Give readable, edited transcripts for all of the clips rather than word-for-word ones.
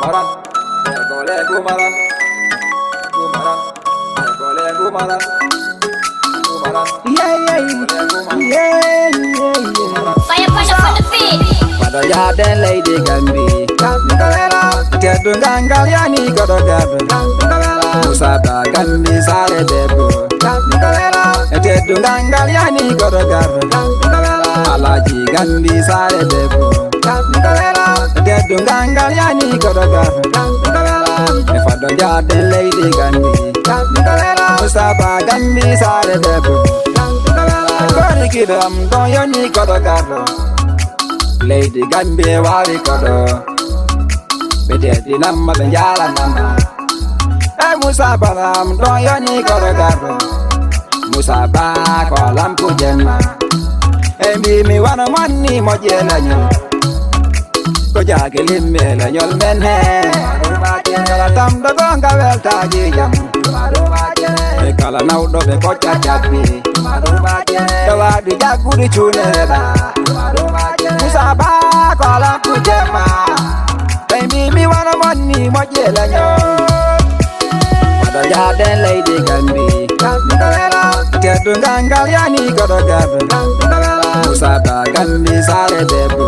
gumaran, gole gumaran, gumaran, gole gumaran, gumaran. Fire for the feet. Pada jaden lady Gambi, tiadu ganggal yani kodo gabe. Musaba Gambi sare debo, tiadu ganggal yani kodo gabe. Alaji Gambi sare debo, tiadu ganggal yani kodo gabe. Pada jaden lady Gambi, musaba Gambi sare debo. Kori kidam don yani kodo gabe. Lady Gambia wari kodo bede di nama benjala nama Musa balam don yoni kodo garo Musa ba kolam kujema mi wana mani mojela nyo ko jageli mela nyol menhe kala tam do gonga welta jam kala naudo be ko chachapi dawa di jaguri chunela Musa ba kolam kujema mi wana mani mojela nyo pada jaden lady Gambi tiadu ganggal yani kodo gabe Musa ba Gambi sare debo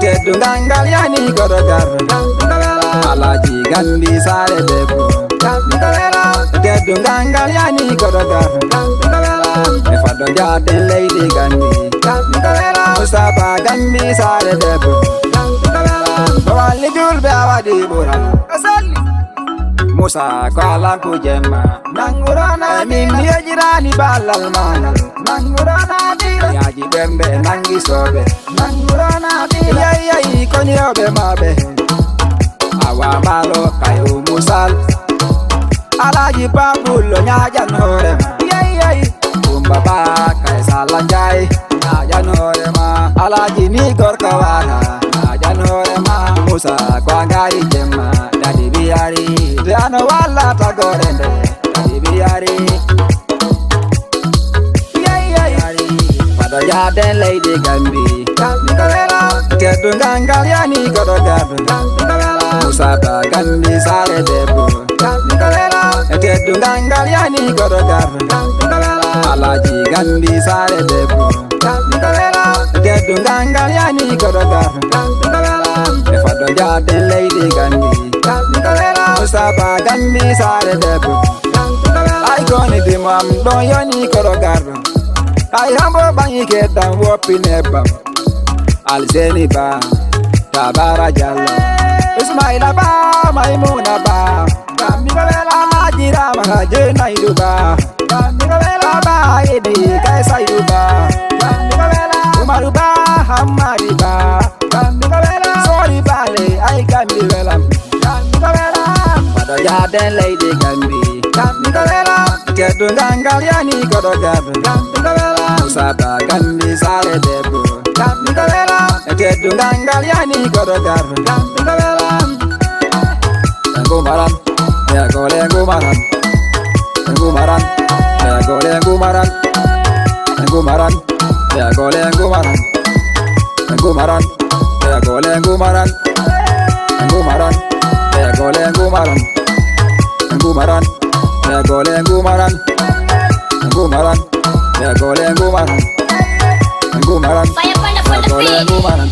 tiadu ganggal yani kodo gabe Alaji Gambi sare debo tiadu ganggal yani kodo gabe pada jaden lady Gambi Musa ba Gambi sare debo Wali jul be awadi buran Musa kala kujema nangurana mimi jirani balal mana nangurana ya jibembe nangi sobe nangurana ya ikonyo be mabe awa malo kayo musal alaji pabulo nyajan hore ya kumbaba kay salanjay nyajan hore ma alaji ni gorkawana Musa kwa ngari jema dadi biari Tiano wala tagorende dadi biari Pada jaden lady Gambi tiadu ganggal yani kodo gabe Musa ba Gambi sare debo tiadu ganggal yani kodo gabe Alaji Gambi sare debo tiadu ganggal yani kodo gabe Pada jaden lady Gambi Musa ba Gambi sare debo Ay goni di mam don yoni kodo gabe Ay hambo banyi ketan wopi nebam Alzeni ba Tabara jalla Ismaila ba Maimuna ba Gambi kabela ajira mahajena iduba Gambi kabela ba Idi kaisa iduba Gambi kabela Umaru ba Hamari ba Gambi kabela Sorry bale ay Gambi kabela Gambi kabela Pada jaden lady Gambi Gambi kabela tiadu ganggal yani kodo gabe Gambi kabela Musa ba Gambi sare debo Gambi kabela tiadu ganggal yani kodo gabe Gambi kabela Gumaran ya gole gumaran gumaran ya gole gumaran gumaran ya gole gumaran gumaran ya gole gumaran gumaran ya gole gumaran gumaran ya gole gumaran gumaran ya gole gumaran gumaran Fire for the feet. gumaran